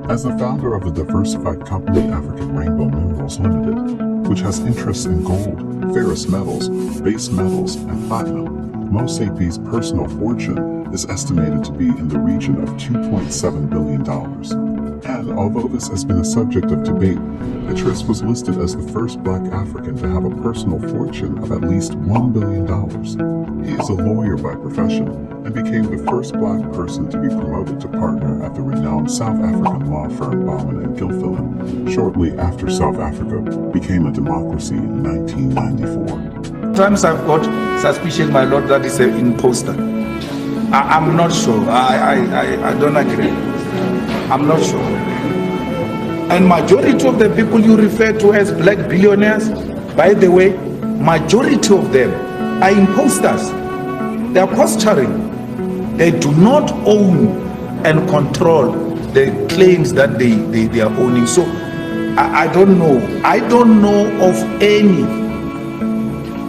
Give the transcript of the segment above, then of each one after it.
As the founder of the diversified company African Rainbow Minerals Limited, which has interests in gold, ferrous metals, base metals, and platinum, Motsepe's personal fortune is estimated to be in the region of $2.7 billion. And although this has been a subject of debate, Patrice was listed as the first Black African to have a personal fortune of at least $1 billion. He is a lawyer by profession and became the first Black person to be promoted to partner at the renowned South African law firm Bowman & Gilfillan, shortly after South Africa became a democracy in 1994. Sometimes I've got suspicion, my lord, that is an imposter. I'm not sure. I don't agree. I'm not sure. And majority of the people you refer to as black billionaires, by the way, majority of them are imposters. They are posturing. They do not own and control the claims that they are owning. So I don't know. I don't know of any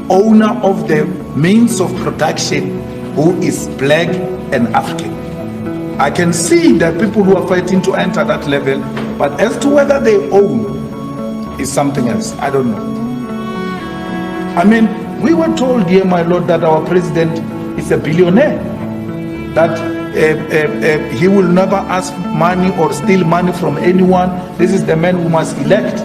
owner of the means of production who is black and African. I can see that people who are fighting to enter that level, but as to whether they own is something else. I don't know. I mean, we were told here, my lord, that our president is a billionaire, that he will never ask money or steal money from anyone. This is the man who must elect.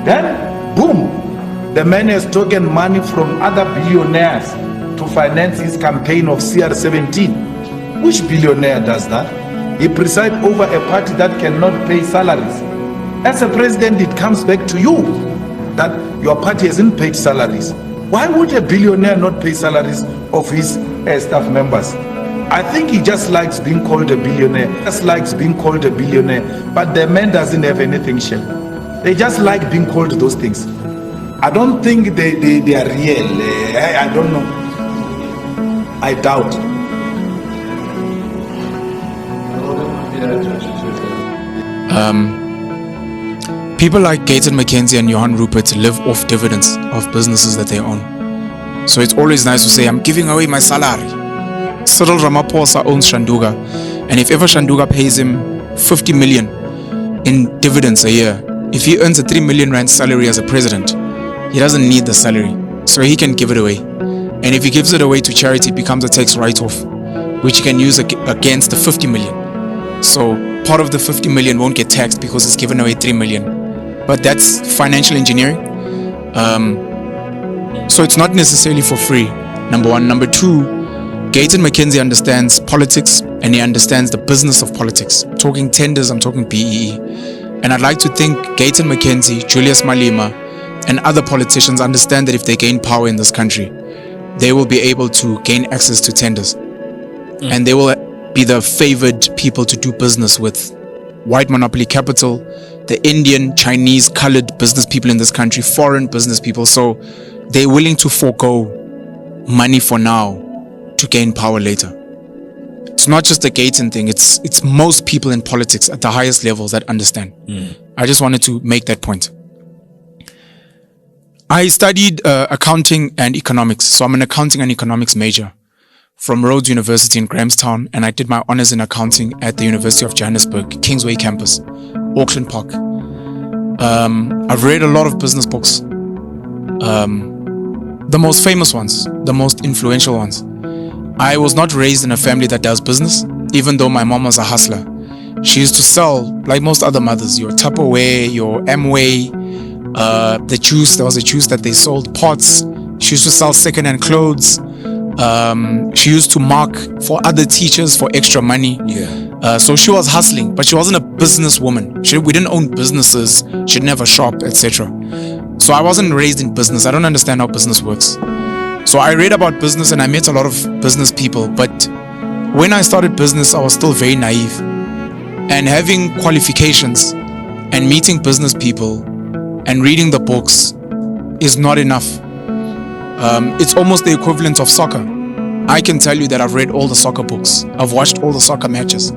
Then, boom, the man has taken money from other billionaires to finance his campaign of CR17. Which billionaire does that? He presides over a party that cannot pay salaries. As a president, it comes back to you that your party hasn't paid salaries. Why would a billionaire not pay salaries of his staff members? I think he just likes being called a billionaire. Just likes being called a billionaire. But the man doesn't have anything, shell. They just like being called those things. I don't think they are real. I don't know. I doubt. People like Gaten McKenzie and Johan Rupert live off dividends of businesses that they own. So it's always nice to say, I'm giving away my salary. Cyril Ramaphosa owns Shanduga, and if ever Shanduga pays him 50 million in dividends a year, if he earns a 3 million rand salary as a president, he doesn't need the salary, so he can give it away. And if he gives it away to charity, it becomes a tax write-off, which he can use against the 50 million. So part of the 50 million won't get taxed because it's given away 3 million. But that's financial engineering. So it's not necessarily for free, number one. Number two, Gaten McKenzie understands politics and he understands the business of politics. I'm talking tenders, I'm talking BEE. And I'd like to think Gaten McKenzie, Julius Malema, and other politicians understand that if they gain power in this country, they will be able to gain access to tenders. And they will be the favored people to do business with. White monopoly capital, the Indian, Chinese, colored business people in this country, foreign business people. So they're willing to forego money for now to gain power later. It's not just a Gaten thing. It's most people in politics at the highest levels that understand. I just wanted to make that point. I studied accounting and economics. So I'm an accounting and economics major from Rhodes University in Grahamstown, and I did my honors in accounting at the University of Johannesburg, Kingsway campus, Auckland Park. I've read a lot of business books. The most famous ones, the most influential ones. I was not raised in a family that does business, even though my mom was a hustler. She used to sell, like most other mothers, your Tupperware, your Amway, the juice. There was a juice that they sold, pots. She used to sell second-hand clothes. She used to mark for other teachers for extra money. So she was hustling, but she wasn't a businesswoman. We didn't own businesses. She didn't have a shop, etc. So I wasn't raised in business. I don't understand how business works. So I read about business and I met a lot of business people. But when I started business, I was still very naive. And having qualifications and meeting business people and reading the books is not enough. It's almost the equivalent of soccer. I can tell you that I've read all the soccer books. I've watched all the soccer matches.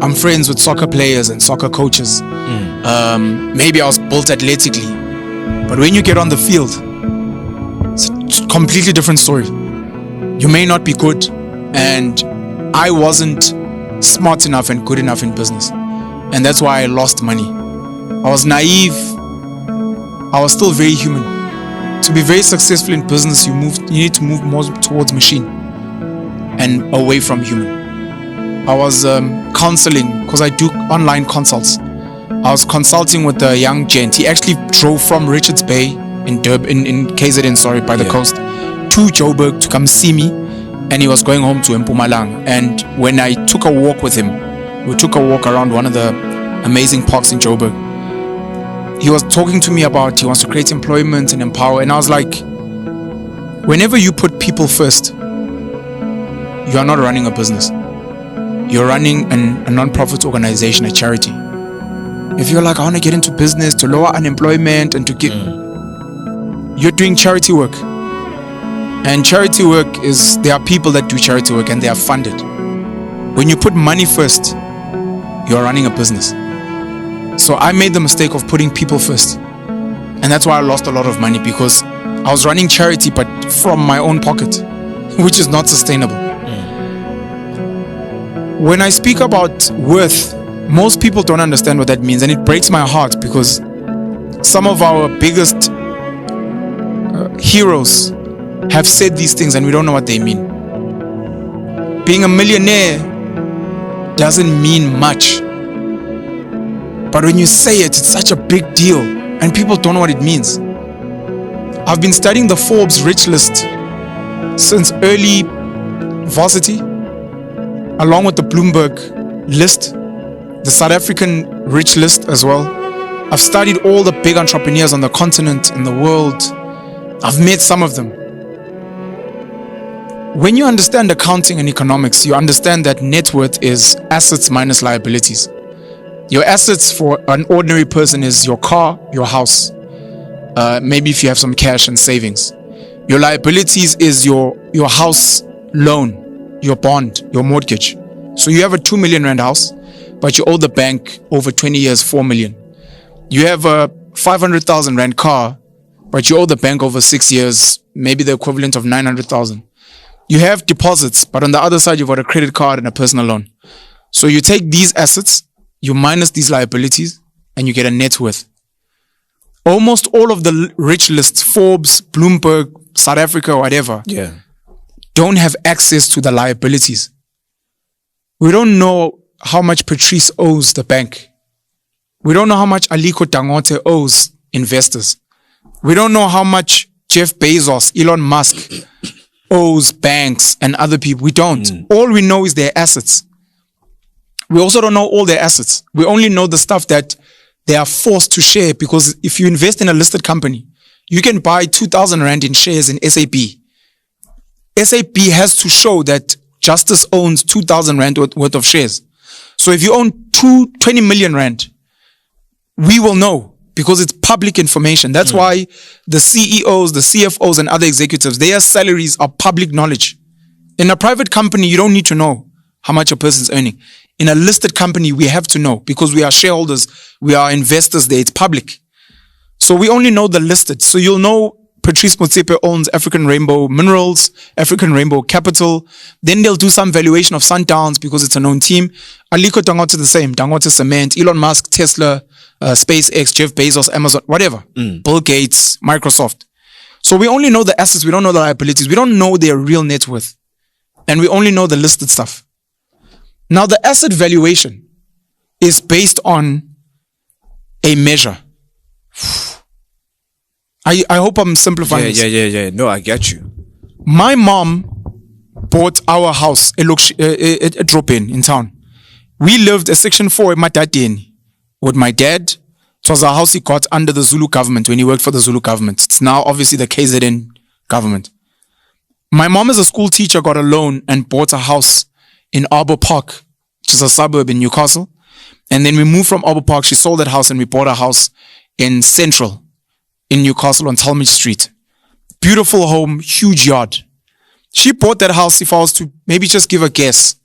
I'm friends with soccer players and soccer coaches. Maybe I was built athletically. But when you get on the field, it's a completely different story. You may not be good, and I wasn't smart enough and good enough in business. And that's why I lost money. I was naive. I was still very human. To be very successful in business, you need to move more towards machine and away from human. I was counseling because I do online consults. I was consulting with a young gent. He actually drove from Richards Bay in KZN, by the coast, to Joburg to come see me, and he was going home to Mpumalanga. And when I took a walk with him, we took a walk around one of the amazing parks in Joburg. He was talking to me about he wants to create employment and empower, and I was like, whenever you put people first, you are not running a business. You're running a non-profit organization, a charity. If you're like, I want to get into business to lower unemployment and to get, you're doing charity work. And charity work is, there are people that do charity work and they are funded. When you put money first, you're running a business. So I made the mistake of putting people first. And that's why I lost a lot of money, because I was running charity, but from my own pocket, which is not sustainable. When I speak about worth, most people don't understand what that means, and it breaks my heart, because some of our biggest heroes have said these things and we don't know what they mean. Being a millionaire doesn't mean much, but when you say it, it's such a big deal and people don't know what it means. I've been studying the Forbes rich list since early varsity, along with the Bloomberg list, the South African rich list as well. I've studied all the big entrepreneurs on the continent and the world. I've met some of them. When you understand accounting and economics, you understand that net worth is assets minus liabilities. Your assets for an ordinary person is your car, your house, maybe if you have some cash and savings. Your liabilities is your house loan, your bond, your mortgage. So you have a 2 million rand house, but you owe the bank over 20 years 4 million. You have a 500,000 rand car, but you owe the bank over 6 years, maybe the equivalent of 900,000. You have deposits, but on the other side, you've got a credit card and a personal loan. So you take these assets, you minus these liabilities, and you get a net worth. Almost all of the rich lists, Forbes, Bloomberg, South Africa, whatever, don't have access to the liabilities. We don't know how much Patrice owes the bank. We don't know how much Aliko Dangote owes investors. We don't know how much Jeff Bezos, Elon Musk owes banks and other people. We don't. All we know is their assets. We also don't know all their assets. We only know the stuff that they are forced to share, because if you invest in a listed company, you can buy 2,000 Rand in shares in SAP. SAP has to show that Justice owns 2,000 Rand worth of shares. So if you own 20 million Rand, we will know, because it's public information. That's why the CEOs, the CFOs and other executives, their salaries are public knowledge. In a private company, you don't need to know how much a person's earning. In a listed company, we have to know, because we are shareholders, we are investors there, it's public. So we only know the listed. So you'll know Patrice Motsepe owns African Rainbow Minerals, African Rainbow Capital. Then they'll do some valuation of Sundowns because it's a known team. Aliko Dangote the same. Dangote Cement, Elon Musk, Tesla, SpaceX, Jeff Bezos, Amazon, whatever. Bill Gates, Microsoft. So we only know the assets. We don't know the liabilities. We don't know their real net worth. And we only know the listed stuff. Now the asset valuation is based on a measure. I hope I'm simplifying this. Yeah. No, I get you. My mom bought our house at Drop-In in town. We lived a Section 4 at Matadeni with my dad. It was a house he got under the Zulu government when he worked for the Zulu government. It's now obviously the KZN government. My mom as a school teacher got a loan and bought a house in Arbor Park, which is a suburb in Newcastle. And then we moved from Arbor Park. She sold that house and we bought a house in Central, in Newcastle on Talmadge Street. Beautiful home, huge yard. She bought that house, if I was to maybe just give a guess,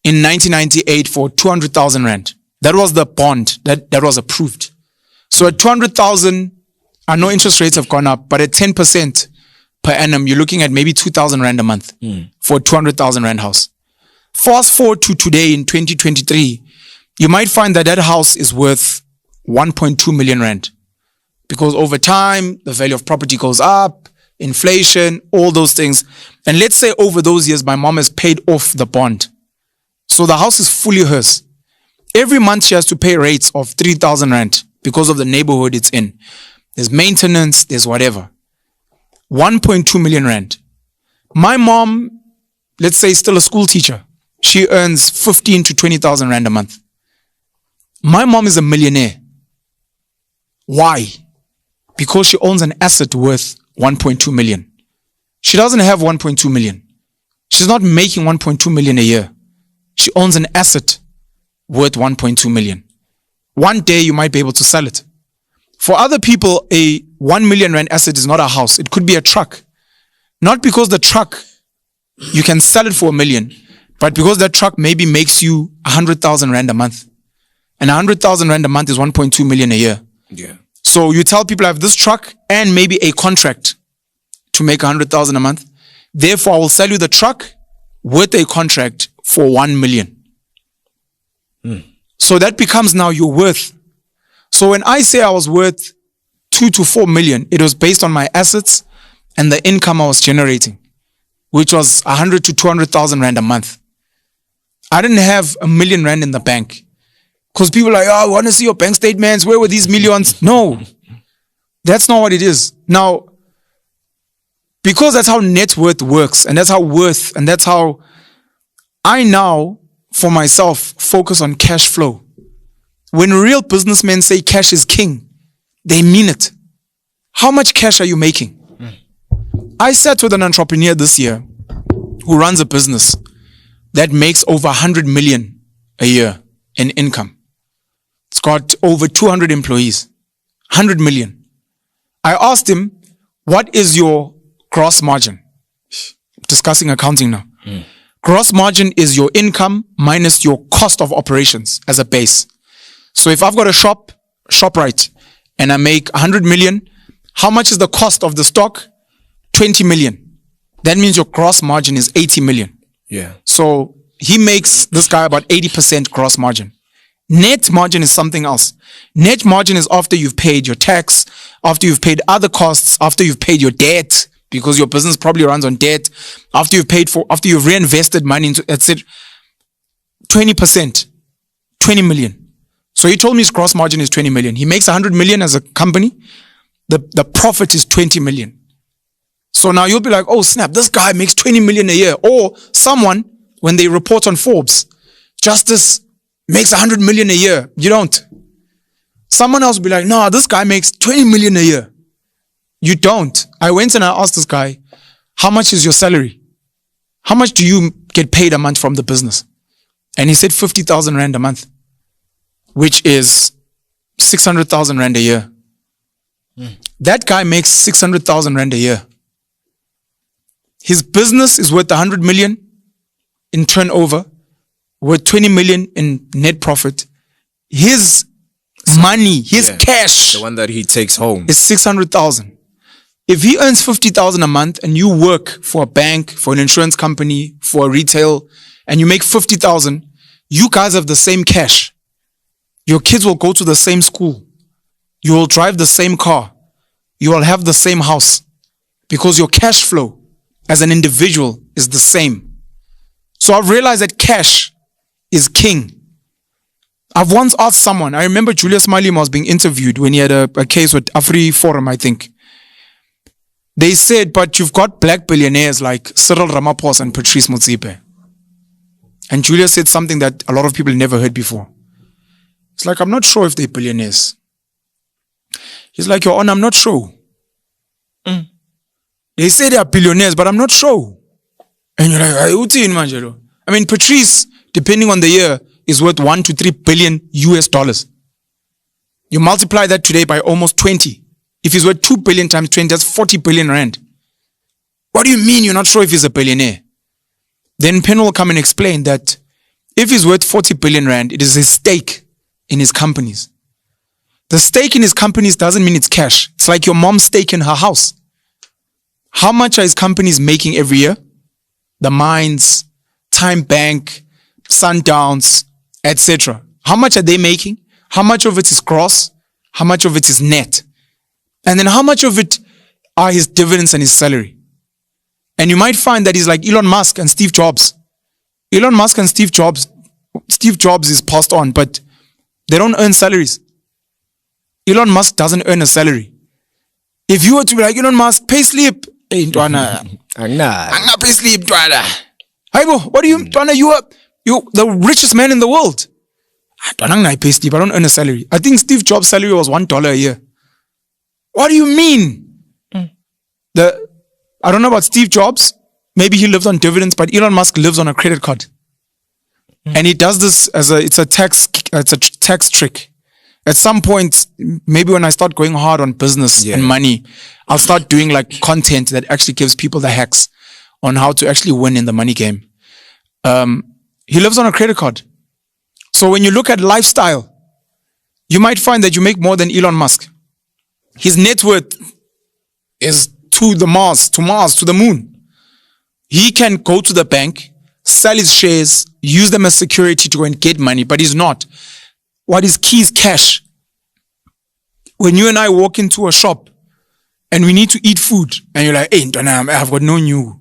in 1998 for 200,000 Rand. That was the bond that was approved. So at 200,000, I know interest rates have gone up, but at 10% per annum, you're looking at maybe 2,000 Rand a month for a 200,000 Rand house. Fast forward to today in 2023, you might find that that house is worth 1.2 million rand. Because over time, the value of property goes up, inflation, all those things. And let's say over those years, my mom has paid off the bond. So the house is fully hers. Every month she has to pay rates of 3,000 rand because of the neighborhood it's in. There's maintenance, there's whatever. 1.2 million rand. My mom, let's say, is still a school teacher. She earns 15 to 20,000 rand a month. My mom is a millionaire. Why? Because she owns an asset worth 1.2 million. She doesn't have 1.2 million. She's not making 1.2 million a year. She owns an asset worth 1.2 million. One day you might be able to sell it. For other people, a 1 million rand asset is not a house. It could be a truck. Not because the truck, you can sell it for 1 million, but because that truck maybe makes you 100,000 rand a month. And 100,000 rand a month is 1.2 million a year. Yeah. So you tell people I have this truck and maybe a contract to make 100,000 a month. Therefore, I will sell you the truck with a contract for 1 million. So that becomes now your worth. So when I say I was worth 2 to 4 million, it was based on my assets and the income I was generating, which was 100 to 200,000 rand a month. I didn't have 1 million rand in the bank. Because people are like, oh, I want to see your bank statements. Where were these millions? No, that's not what it is. Now, because that's how net worth works, and that's how worth, and that's how I now, for myself, focus on cash flow. When real businessmen say cash is king, they mean it. How much cash are you making? I sat with an entrepreneur this year who runs a business that makes over 100 million a year in income. It's got over 200 employees, 100 million. I asked him, what is your gross margin? Discussing accounting now. Gross margin is your income minus your cost of operations as a base. So if I've got a ShopRite, and I make 100 million, how much is the cost of the stock? 20 million. That means your gross margin is 80 million. Yeah. So he makes, this guy, about 80% gross margin. Net margin is something else. Net margin is after you've paid your tax, after you've paid other costs, after you've paid your debt, because your business probably runs on debt, after you've reinvested money into, etc. 20%, 20 million. So he told me his gross margin is 20 million. He makes 100 million as a company. The profit is 20 million. So now you'll be like, oh snap, this guy makes 20 million a year. Or someone, when they report on Forbes, Justice makes 100 million a year. You don't. Someone else will be like, no, this guy makes 20 million a year. You don't. I went and I asked this guy, how much is your salary? How much do you get paid a month from the business? And he said 50,000 rand a month, which is 600,000 rand a year. That guy makes 600,000 rand a year. His business is worth 100 million in turnover, worth 20 million in net profit. His money, his cash, the one that he takes home, is 600,000. If he earns 50,000 a month and you work for a bank, for an insurance company, for a retail, and you make 50,000, you guys have the same cash. Your kids will go to the same school. You will drive the same car. You will have the same house because your cash flow as an individual is the same. So I've realized that cash is king. I've once asked someone, I remember Julius Malema was being interviewed when he had a case with Afri Forum, I think. They said, but you've got black billionaires like Cyril Ramaphosa and Patrice Motsepe. And Julius said something that a lot of people never heard before. It's like, I'm not sure if they're billionaires. He's like, Your Honor, I'm not sure. They say they are billionaires, but I'm not sure. And you're like, I mean, Patrice, depending on the year, is worth 1 to 3 billion US dollars. You multiply that today by almost 20. If he's worth 2 billion times 20, that's 40 billion rand. What do you mean you're not sure if he's a billionaire? Then Penn will come and explain that if he's worth 40 billion rand, it is his stake in his companies. The stake in his companies doesn't mean it's cash. It's like your mom's stake in her house. How much are his companies making every year? The Mines, Time Bank, Sundowns, etc. how much are they making? How much of it is gross? How much of it is net? And then how much of it are his dividends and his salary? And you might find that he's like Elon Musk and Steve Jobs. Elon Musk and Steve Jobs is passed on, but they don't earn salaries. Elon Musk doesn't earn a salary. If you were to be like Elon Musk, pay slip. Hey, Ntwana. Anga pay slip, Ntwana. Haibo, what do you, Ntwana, you're the richest man in the world. I pay slip, I don't earn a salary. I think Steve Jobs' salary was $1 a year. What do you mean? I don't know about Steve Jobs. Maybe he lives on dividends, but Elon Musk lives on a credit card. And he does this it's a tax trick. At some point, maybe when I start going hard on business and money, I'll start doing like content that actually gives people the hacks on how to actually win in the money game. He lives on a credit card. So when you look at lifestyle, you might find that you make more than Elon Musk. His net worth is to Mars, to the moon. He can go to the bank, sell his shares, use them as security to go and get money, but he's not. What is key is cash. When you and I walk into a shop and we need to eat food, and you're like, hey, Ntwana, I've got no new.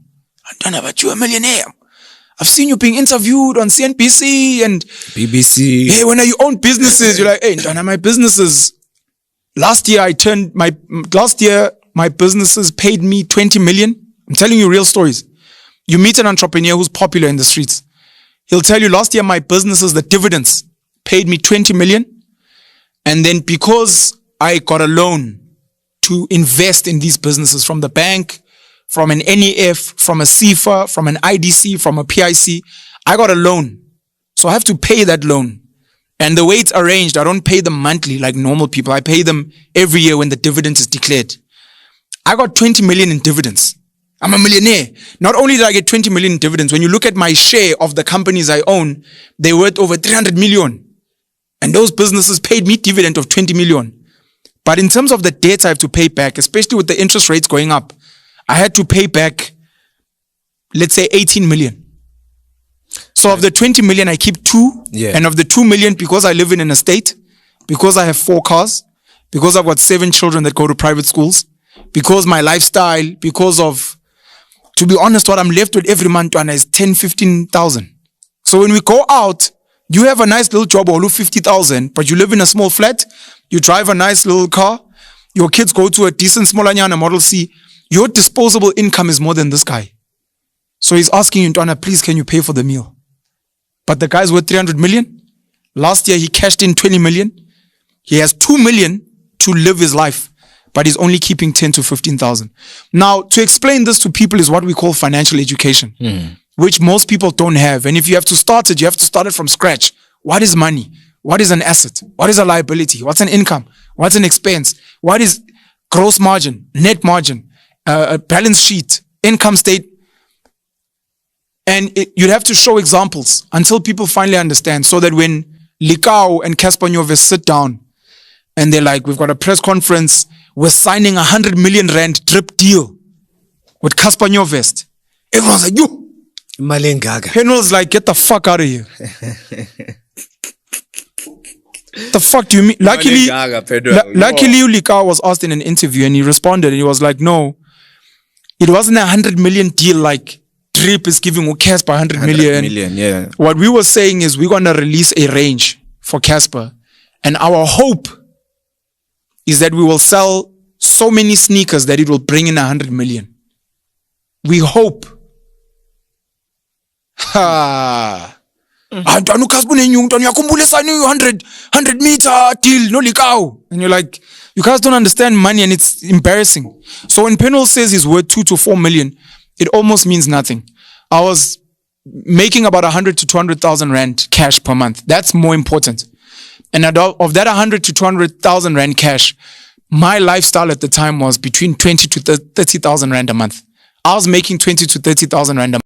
Ntwana, but you're a millionaire. I've seen you being interviewed on CNBC and BBC. Hey, when you own businesses, you're like, hey, Ntwana, my businesses. Last year, my businesses paid me 20 million. I'm telling you real stories. You meet an entrepreneur who's popular in the streets. He'll tell you last year, my businesses, the dividends paid me 20 million. And then because I got a loan to invest in these businesses from the bank, from an NEF, from a CFA, from an IDC, from a PIC, I got a loan. So I have to pay that loan. And the way it's arranged, I don't pay them monthly like normal people. I pay them every year when the dividend is declared. I got 20 million in dividends. I'm a millionaire. Not only did I get 20 million in dividends, when you look at my share of the companies I own, they're worth over 300 million. And those businesses paid me dividend of 20 million. But in terms of the debt I have to pay back, especially with the interest rates going up, I had to pay back, let's say 18 million. So of the 20 million, I keep 2. Yeah. And of the 2 million, because I live in an estate, because I have 4 cars, because I've got 7 children that go to private schools, because my lifestyle, because of, to be honest, what I'm left with every month is 10, 15,000. So when we go out, you have a nice little job, or 50,000, but you live in a small flat, you drive a nice little car, your kids go to a decent smolanyana Model C, your disposable income is more than this guy. So he's asking you, Ntwana, please, can you pay for the meal? But the guy's worth 300 million. Last year, he cashed in 20 million. He has 2 million to live his life, but he's only keeping 10 to 15,000. Now, to explain this to people is what we call financial education, which most people don't have. And if you have to start it, you have to start it from scratch. What is money? What is an asset? What is a liability? What's an income? What's an expense? What is gross margin, net margin, a balance sheet, income statement? And you'd have to show examples until people finally understand, so that when Likau and Casper Nyovest sit down and they're like, we've got a press conference, we're signing 100 million rand drip deal with Casper Nyovest. Everyone's like, yo! Malengaga. Penel's like, get the fuck out of here. The fuck do you mean? Luckily, Likau was asked in an interview and he responded and he was like, no, it wasn't a 100 million deal like Drip is giving Casper 100 million. Yeah. What we were saying is we're going to release a range for Casper. And our hope is that we will sell so many sneakers that it will bring in 100 million. We hope. Ha. 100 meter deal, no Likau. And you're like, you guys don't understand money and it's embarrassing. So when Penel says he's worth 2 to 4 million, it almost means nothing. I was making about 100 to 200,000 rand cash per month. That's more important. And of that 100 to 200,000 rand cash, my lifestyle at the time was between 20 to 30,000 rand a month. I was making 20 to 30,000 rand a month.